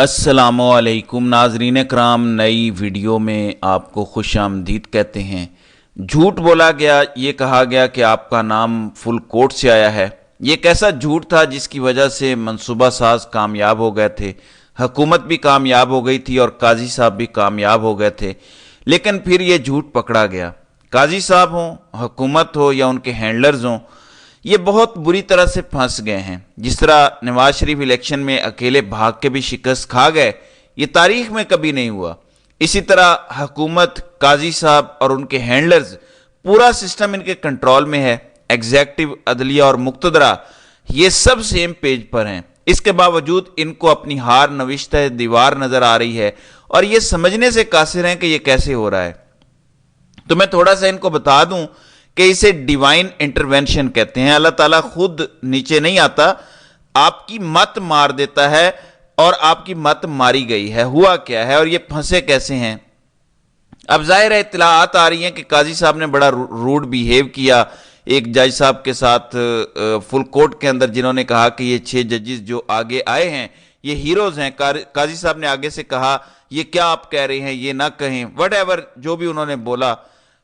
السلام علیکم ناظرین کرام، نئی ویڈیو میں آپ کو خوش آمدید کہتے ہیں۔ جھوٹ بولا گیا، یہ کہا گیا کہ آپ کا نام فل کوٹ سے آیا ہے۔ یہ ایک ایسا جھوٹ تھا جس کی وجہ سے منصوبہ ساز کامیاب ہو گئے تھے، حکومت بھی کامیاب ہو گئی تھی اور قاضی صاحب بھی کامیاب ہو گئے تھے، لیکن پھر یہ جھوٹ پکڑا گیا۔ قاضی صاحب ہوں، حکومت ہو یا ان کے ہینڈلرز ہوں، یہ بہت بری طرح سے پھنس گئے ہیں۔ جس طرح نواز شریف الیکشن میں اکیلے بھاگ کے بھی شکست کھا گئے، یہ تاریخ میں کبھی نہیں ہوا، اسی طرح حکومت، قاضی صاحب اور ان کے ہینڈلرز، پورا سسٹم ان کے کنٹرول میں ہے۔ ایگزیکٹو، عدلیہ اور مقتدرہ یہ سب سیم پیج پر ہیں، اس کے باوجود ان کو اپنی ہار نوشتہ دیوار نظر آ رہی ہے اور یہ سمجھنے سے قاصر ہیں کہ یہ کیسے ہو رہا ہے۔ تو میں تھوڑا سا ان کو بتا دوں کہ اسے ڈیوائن انٹرونشن کہتے ہیں۔ اللہ تعالیٰ خود نیچے نہیں آتا، آپ کی مت مار دیتا ہے اور آپ کی مت ماری گئی ہے۔ ہوا کیا ہے اور یہ پھنسے کیسے ہیں؟ اب ظاہر ہے اطلاعات آ رہی ہیں کہ قاضی صاحب نے بڑا روڈ بیہیو کیا ایک جج صاحب کے ساتھ فل کورٹ کے اندر، جنہوں نے کہا کہ یہ 6 ججز جو آگے آئے ہیں یہ ہیروز ہیں۔ قاضی صاحب نے آگے سے کہا یہ کیا آپ کہہ رہے ہیں، یہ نہ کہیں، وٹ ایور جو بھی انہوں نے بولا۔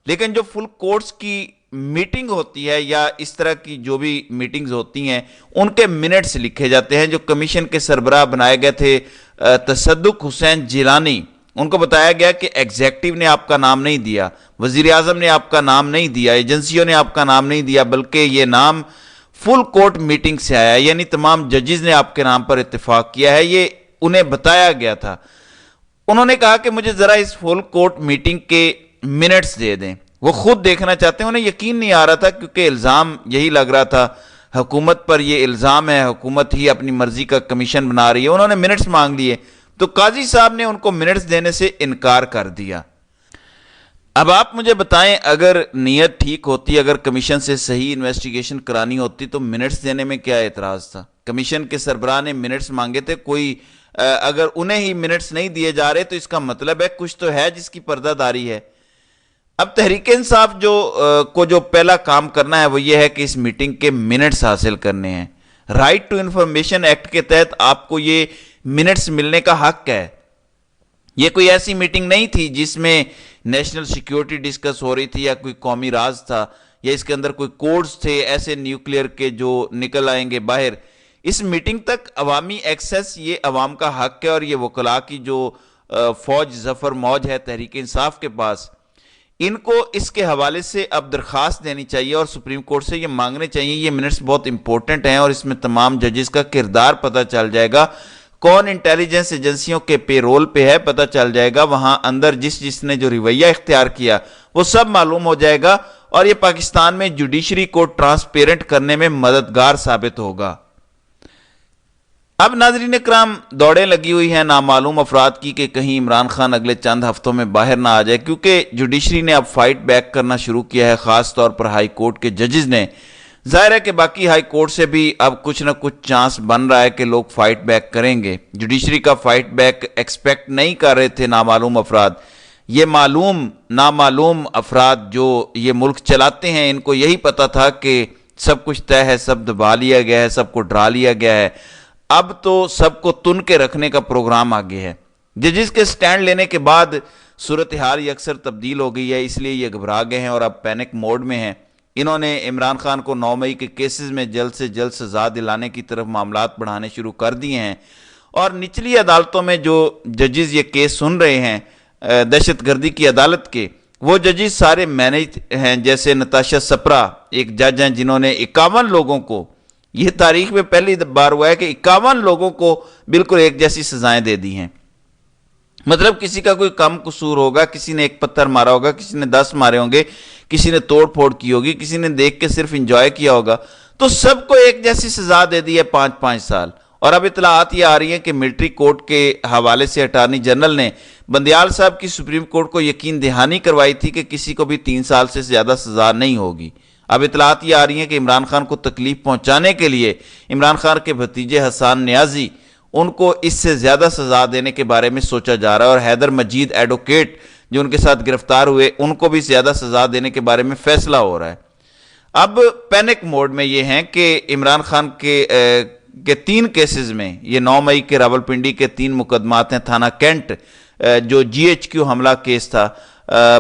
لیکن جو فل کورٹس کی میٹنگ ہوتی ہے یا اس طرح کی جو بھی میٹنگز ہوتی ہیں، ان کے منٹس لکھے جاتے ہیں۔ جو کمیشن کے سربراہ بنائے گئے تھے تصدق حسین جیلانی، ان کو بتایا گیا کہ ایگزیکٹو نے آپ کا نام نہیں دیا، وزیر اعظم نے آپ کا نام نہیں دیا، ایجنسیوں نے آپ کا نام نہیں دیا، بلکہ یہ نام فل کورٹ میٹنگ سے آیا ہے، یعنی تمام ججز نے آپ کے نام پر اتفاق کیا ہے، یہ انہیں بتایا گیا تھا۔ انہوں نے کہا کہ مجھے ذرا اس فل کورٹ میٹنگ کے منٹس دے دیں، وہ خود دیکھنا چاہتے ہیں۔ انہیں یقین نہیں آ رہا تھا کیونکہ الزام یہی لگ رہا تھا، حکومت پر یہ الزام ہے، حکومت ہی اپنی مرضی کا کمیشن بنا رہی ہے۔ انہوں نے منٹس مانگ لیے تو قاضی صاحب نے ان کو منٹس دینے سے انکار کر دیا۔ اب آپ مجھے بتائیں، اگر نیت ٹھیک ہوتی، اگر کمیشن سے صحیح انویسٹیگیشن کرانی ہوتی تو منٹس دینے میں کیا اعتراض تھا؟ کمیشن کے سربراہ نے منٹس مانگے تھے، کوئی اگر انہیں ہی منٹس نہیں دیے جا رہے تو اس کا مطلب ہے کچھ تو ہے جس کی پردہ داری ہے۔ اب تحریک انصاف جو پہلا کام کرنا ہے وہ یہ ہے کہ اس میٹنگ کے منٹس حاصل کرنے ہیں۔ رائٹ ٹو انفارمیشن ایکٹ کے تحت آپ کو یہ منٹس ملنے کا حق ہے۔ یہ کوئی ایسی میٹنگ نہیں تھی جس میں نیشنل سیکیورٹی ڈسکس ہو رہی تھی یا کوئی قومی راز تھا یا اس کے اندر کوئی کوڈز تھے ایسے نیوکلیئر کے جو نکل آئیں گے باہر۔ اس میٹنگ تک عوامی ایکسیس یہ عوام کا حق ہے، اور یہ وکلاء کی جو فوج ظفر موج ہے تحریک انصاف کے پاس، ان کو اس کے حوالے سے اب درخواست دینی چاہیے اور سپریم کورٹ سے یہ مانگنے چاہیے۔ یہ منٹس بہت امپورٹنٹ ہیں اور اس میں تمام ججز کا کردار پتہ چل جائے گا، کون انٹیلیجنس ایجنسیوں کے پے رول پہ ہے پتہ چل جائے گا، وہاں اندر جس نے جو رویہ اختیار کیا وہ سب معلوم ہو جائے گا، اور یہ پاکستان میں جوڈیشری کو ٹرانسپیرنٹ کرنے میں مددگار ثابت ہوگا۔ اب ناظرین اکرام، دوڑیں لگی ہوئی ہیں نامعلوم افراد کی کہ کہیں عمران خان اگلے چند ہفتوں میں باہر نہ آ جائے، کیونکہ جوڈیشری نے اب فائٹ بیک کرنا شروع کیا ہے، خاص طور پر ہائی کورٹ کے ججز نے۔ ظاہر ہے کہ باقی ہائی کورٹ سے بھی اب کچھ نہ کچھ چانس بن رہا ہے کہ لوگ فائٹ بیک کریں گے۔ جوڈیشری کا فائٹ بیک ایکسپیکٹ نہیں کر رہے تھے نامعلوم افراد۔ یہ نامعلوم افراد جو یہ ملک چلاتے ہیں، ان کو یہی پتا تھا کہ سب کچھ طے ہے، سب دبا لیا گیا ہے، سب کو ڈرا لیا گیا ہے، اب تو سب کو تن کے رکھنے کا پروگرام آگے ہے۔ ججز کے سٹینڈ لینے کے بعد صورتحال یہ اکثر تبدیل ہو گئی ہے، اس لیے یہ گھبرا گئے ہیں اور اب پینک موڈ میں ہیں۔ انہوں نے عمران خان کو 9 مئی کے کیسز میں جلد سے جلد سزا دلانے کی طرف معاملات بڑھانے شروع کر دیے ہیں، اور نچلی عدالتوں میں جو ججز یہ کیس سن رہے ہیں دہشت گردی کی عدالت کے، وہ ججز سارے مینج ہیں۔ جیسے نتاشا سپرا ایک جج ہیں جنہوں نے 51 لوگوں کو، یہ تاریخ میں پہلی بار ہوا ہے کہ 51 لوگوں کو بالکل ایک جیسی سزائیں دے دی ہیں۔ مطلب کسی کا کوئی کم قصور ہوگا، کسی نے 1 پتھر مارا ہوگا، کسی نے 10 مارے ہوں گے، کسی نے توڑ پھوڑ کی ہوگی، کسی نے دیکھ کے صرف انجوائے کیا ہوگا، تو سب کو ایک جیسی سزا دے دی ہے 5-5 سال۔ اور اب اطلاعات یہ آ رہی ہیں کہ ملٹری کورٹ کے حوالے سے اٹارنی جنرل نے بندیال صاحب کی سپریم کورٹ کو یقین دہانی کروائی تھی کہ کسی کو بھی 3 سال سے زیادہ سزا نہیں ہوگی۔ اب اطلاعات یہ آ رہی ہیں کہ عمران خان کو تکلیف پہنچانے کے لیے عمران خان کے بھتیجے حسان نیازی، ان کو اس سے زیادہ سزا دینے کے بارے میں سوچا جا رہا ہے، اور حیدر مجید ایڈوکیٹ جو ان کے ساتھ گرفتار ہوئے، ان کو بھی زیادہ سزا دینے کے بارے میں فیصلہ ہو رہا ہے۔ اب پینک موڈ میں یہ ہیں کہ عمران خان کے کے 3 کیسز میں، یہ 9 مئی کے راولپنڈی کے 3 مقدمات ہیں، تھانہ کینٹ جو GHQ حملہ کیس تھا،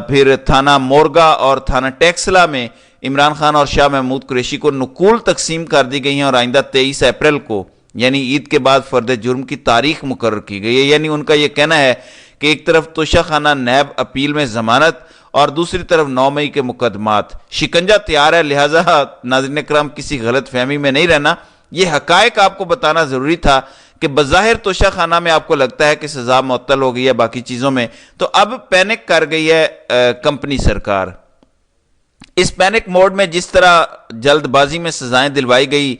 پھر تھانہ مورگا اور تھانہ ٹیکسلا میں عمران خان اور شاہ محمود قریشی کو نقول تقسیم کر دی گئی ہیں، اور آئندہ 23 اپریل کو یعنی عید کے بعد فرد جرم کی تاریخ مقرر کی گئی ہے۔ یعنی ان کا یہ کہنا ہے کہ ایک طرف توشہ خانہ نیب اپیل میں ضمانت اور دوسری طرف 9 مئی کے مقدمات، شکنجہ تیار ہے، لہٰذا ناظرین کرام کسی غلط فہمی میں نہیں رہنا، یہ حقائق آپ کو بتانا ضروری تھا کہ بظاہر توشہ خانہ میں آپ کو لگتا ہے کہ سزا معطل ہو گئی ہے باقی چیزوں میں، تو اب پینک کر گئی ہے کمپنی سرکار۔ اس پینک موڈ میں جس طرح جلد بازی میں سزائیں دلوائی گئی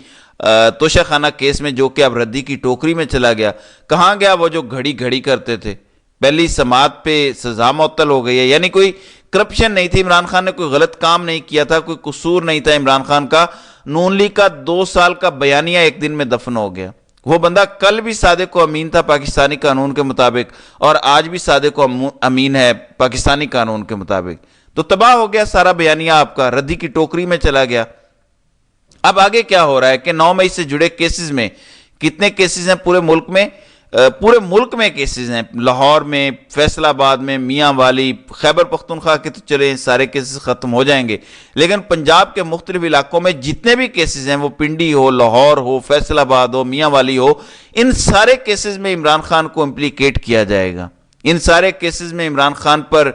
توشہ خانہ کیس میں، جو کہ اب ردی کی ٹوکری میں چلا گیا، کہاں گیا وہ جو گھڑی گھڑی کرتے تھے؟ پہلی سماعت پہ سزا معطل ہو گئی ہے، یعنی کوئی کرپشن نہیں تھی، عمران خان نے کوئی غلط کام نہیں کیا تھا، کوئی قصور نہیں تھا عمران خان کا، نون لیگ کا 2 سال کا بیانیہ ایک دن میں دفن ہو گیا۔ وہ بندہ کل بھی صادق و امین تھا پاکستانی قانون کے مطابق، اور آج بھی صادق و امین ہے پاکستانی قانون کے مطابق، تو تباہ ہو گیا سارا بیانیہ آپ کا، ردی کی ٹوکری میں چلا گیا۔ اب آگے کیا ہو رہا ہے کہ 9 مئی سے جڑے کیسز میں کتنے کیسز ہیں پورے ملک میں؟ پورے ملک میں کیسز ہیں، لاہور میں، فیصل آباد میں، میاں والی، خیبر پختونخوا کے تو چلے سارے کیسز ختم ہو جائیں گے، لیکن پنجاب کے مختلف علاقوں میں جتنے بھی کیسز ہیں، وہ پنڈی ہو، لاہور ہو، فیصل آباد ہو، میاں والی ہو، ان سارے کیسز میں عمران خان کو امپلیکیٹ کیا جائے گا، ان سارے کیسز میں عمران خان پر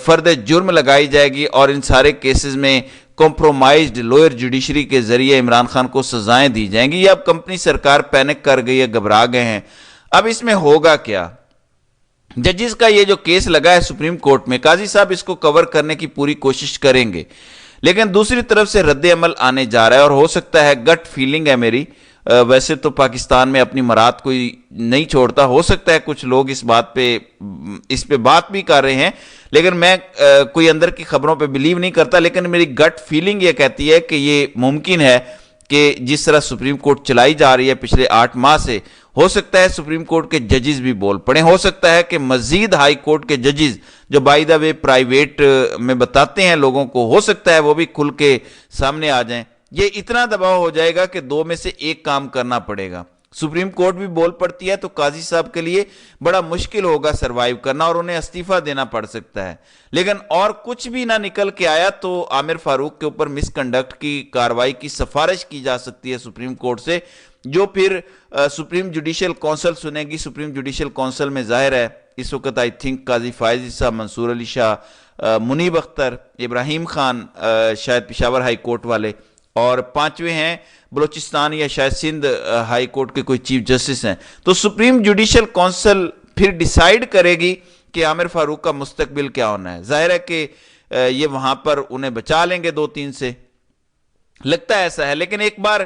فرد جرم لگائی جائے گی، اور ان سارے کیسز میں کمپرومائزڈ لوئر جوڈیشری کے ذریعے عمران خان کو سزائیں دی جائیں گی۔ یہ اب کمپنی سرکار پینک کر گئی ہے، گھبرا گئے ہیں۔ اب اس میں ہوگا کیا؟ ججز کا یہ جو کیس لگا ہے سپریم کورٹ میں، قاضی صاحب اس کو کور کرنے کی پوری کوشش کریں گے، لیکن دوسری طرف سے رد عمل آنے جا رہا ہے، اور ہو سکتا ہے، گٹ فیلنگ ہے میری، ویسے تو پاکستان میں اپنی مراد کوئی نہیں چھوڑتا، ہو سکتا ہے کچھ لوگ اس پہ بات بھی کر رہے ہیں، لیکن میں کوئی اندر کی خبروں پہ بلیو نہیں کرتا، لیکن میری گٹ فیلنگ یہ کہتی ہے کہ یہ ممکن ہے کہ جس طرح سپریم کورٹ چلائی جا رہی ہے پچھلے 8 ماہ سے، ہو سکتا ہے سپریم کورٹ کے ججز بھی بول پڑیں، ہو سکتا ہے کہ مزید ہائی کورٹ کے ججز جو بائی دا وے پرائیویٹ میں بتاتے ہیں لوگوں کو، ہو سکتا ہے وہ بھی کھل کے سامنے آ جائیں۔ یہ اتنا دباؤ ہو جائے گا کہ 2 میں سے 1 کام کرنا پڑے گا، سپریم کورٹ بھی بول پڑتی ہے تو قاضی صاحب کے لیے بڑا مشکل ہوگا سروائیو کرنا، اور انہیں استعفیٰ دینا پڑ سکتا ہے، لیکن اور کچھ بھی نہ نکل کے آیا تو عامر فاروق کے اوپر مس کنڈکٹ کی کارروائی کی سفارش کی جا سکتی ہے سپریم کورٹ سے، جو پھر سپریم جوڈیشل کونسل سنے گی۔ سپریم جوڈیشل کونسل میں ظاہر ہے اس وقت آئی تھنک قاضی فائز عیسیٰ، منصور علی شاہ، منیب اختر، ابراہیم خان، شاید پشاور ہائی کورٹ والے، اور 5ویں ہیں بلوچستان یا شاید سندھ ہائی کورٹ کے کوئی چیف جسٹس ہیں۔ تو سپریم جوڈیشل کونسل پھر ڈیسائیڈ کرے گی کہ عامر فاروق کا مستقبل کیا ہونا ہے۔ ظاہر ہے کہ یہ وہاں پر انہیں بچا لیں گے 2-3 سے، لگتا ہے ایسا ہے، لیکن ایک بار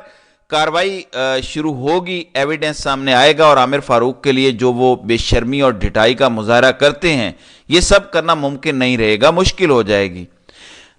کاروائی شروع ہوگی، ایویڈنس سامنے آئے گا، اور عامر فاروق کے لیے جو وہ بے شرمی اور ڈھٹائی کا مظاہرہ کرتے ہیں، یہ سب کرنا ممکن نہیں رہے گا، مشکل ہو جائے گی۔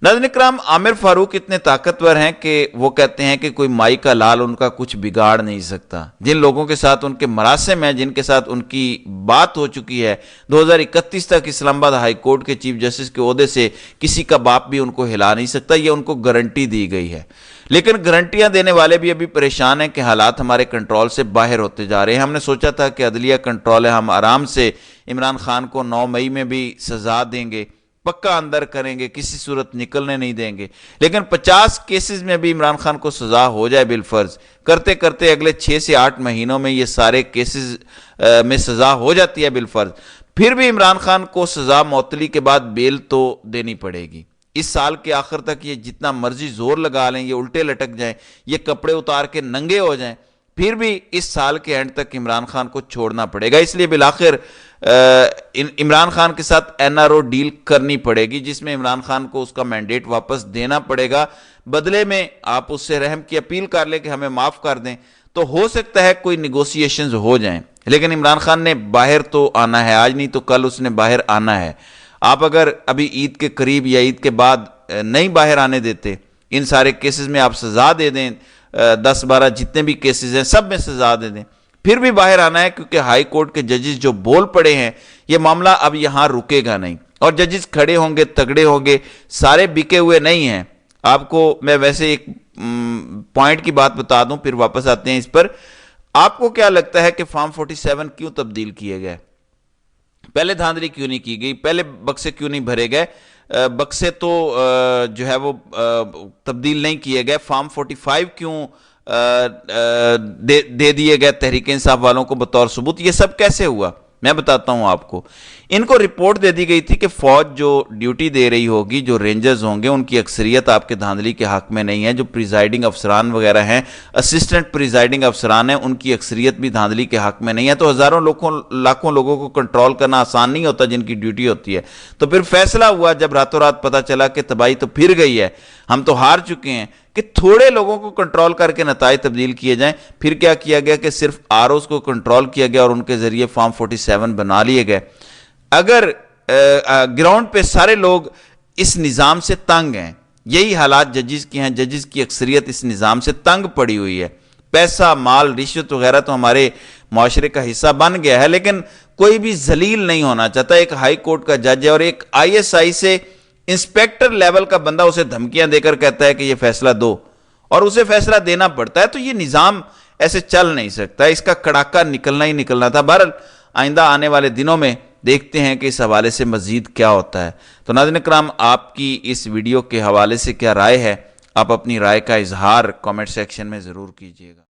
ناظرین اکرام، عامر فاروق اتنے طاقتور ہیں کہ وہ کہتے ہیں کہ کوئی مائی کا لال ان کا کچھ بگاڑ نہیں سکتا۔ جن لوگوں کے ساتھ ان کے مراسم ہیں، جن کے ساتھ ان کی بات ہو چکی ہے، 2031 تک اسلام آباد ہائی کورٹ کے چیف جسٹس کے عہدے سے کسی کا باپ بھی ان کو ہلا نہیں سکتا، یہ ان کو گارنٹی دی گئی ہے۔ لیکن گارنٹیاں دینے والے بھی ابھی پریشان ہیں کہ حالات ہمارے کنٹرول سے باہر ہوتے جا رہے ہیں۔ ہم نے سوچا تھا کہ عدلیہ کنٹرول ہے، ہم آرام سے عمران خان کو 9 مئی میں بھی سزا دیں گے، پکا اندر کریں گے، کسی صورت نکلنے نہیں دیں گے، لیکن 50 کیسز میں بھی عمران خان کو سزا ہو جائے بالفرض، کرتے کرتے اگلے 6 سے 8 مہینوں میں یہ سارے کیسز میں سزا ہو جاتی ہے بالفرض، پھر بھی عمران خان کو سزا معطلی کے بعد بیل تو دینی پڑے گی۔ اس سال کے آخر تک یہ جتنا مرضی زور لگا لیں، یہ الٹے لٹک جائیں، یہ کپڑے اتار کے ننگے ہو جائیں، پھر بھی اس سال کے اینڈ تک عمران خان کو چھوڑنا پڑے گا۔ اس لیے بالآخر عمران خان کے ساتھ NRO ڈیل کرنی پڑے گی، جس میں عمران خان کو اس کا مینڈیٹ واپس دینا پڑے گا، بدلے میں آپ اس سے رحم کی اپیل کر لیں کہ ہمیں معاف کر دیں، تو ہو سکتا ہے کوئی نیگوسیشنز ہو جائیں۔ لیکن عمران خان نے باہر تو آنا ہے، آج نہیں تو کل اس نے باہر آنا ہے۔ آپ اگر ابھی عید کے قریب یا عید کے بعد نہیں باہر آنے دیتے، ان سارے کیسز میں آپ سزا دے دیں، 10-12 جتنے بھی کیسز ہیں سب میں سزا دے دیں، پھر بھی باہر آنا ہے، کیونکہ ہائی کورٹ کے ججز جو بول پڑے ہیں، یہ معاملہ اب یہاں رکے گا نہیں، اور ججز کھڑے ہوں گے، تگڑے ہوں گے، سارے بکے ہوئے نہیں ہیں۔ آپ کو میں ویسے ایک پوائنٹ کی بات بتا دوں، پھر واپس آتے ہیں اس پر۔ آپ کو کیا لگتا ہے کہ فارم 47 کیوں تبدیل کیے گئے؟ پہلے دھاندلی کیوں نہیں کی گئی؟ پہلے بکسے کیوں نہیں بھرے گئے؟ بکسے تو جو ہے وہ تبدیل نہیں کیے گئے، فارم 45 کیوں دے دیے گئے تحریک انصاف والوں کو بطور ثبوت؟ یہ سب کیسے ہوا؟ میں بتاتا ہوں آپ کو۔ ان کو رپورٹ دے دی گئی تھی کہ فوج جو ڈیوٹی دے رہی ہوگی، جو رینجرز ہوں گے، ان کی اکثریت آپ کے دھاندلی کے حق میں نہیں ہے۔ جو پریزائڈنگ افسران وغیرہ ہیں، اسسٹنٹ پریزائڈنگ افسران ہیں، ان کی اکثریت بھی دھاندلی کے حق میں نہیں ہے۔ تو ہزاروں لاکھوں لوگوں کو کنٹرول کرنا آسان نہیں ہوتا جن کی ڈیوٹی ہوتی ہے۔ تو پھر فیصلہ ہوا جب راتوں رات پتہ چلا کہ تباہی تو پھر گئی ہے، ہم تو ہار چکے ہیں، کہ تھوڑے لوگوں کو کنٹرول کر کے نتائج تبدیل کیے جائیں۔ پھر کیا کیا گیا کہ صرف آرઓز کو کنٹرول کیا گیا اور ان کے ذریعے فارم 47 بنا لیے گئے۔ اگر گراؤنڈ پہ سارے لوگ اس نظام سے تنگ ہیں، یہی حالات ججز کی ہیں، ججز کی اکثریت اس نظام سے تنگ پڑی ہوئی ہے، پیسہ مال رشوت وغیرہ تو ہمارے معاشرے کا حصہ بن گیا ہے، لیکن کوئی بھی ذلیل نہیں ہونا چاہتا۔ ایک ہائی کورٹ کا جج ہے اور ایک ISI سے انسپیکٹر لیول کا بندہ اسے دھمکیاں دے کر کہتا ہے کہ یہ فیصلہ دو، اور اسے فیصلہ دینا پڑتا ہے۔ تو یہ نظام ایسے چل نہیں سکتا، اس کا کڑاکا نکلنا ہی نکلنا تھا۔ بہرحال آئندہ آنے والے دنوں میں دیکھتے ہیں کہ اس حوالے سے مزید کیا ہوتا ہے۔ تو ناظرین کرام، آپ کی اس ویڈیو کے حوالے سے کیا رائے ہے؟ آپ اپنی رائے کا اظہار کامنٹ سیکشن میں ضرور کیجیے گا۔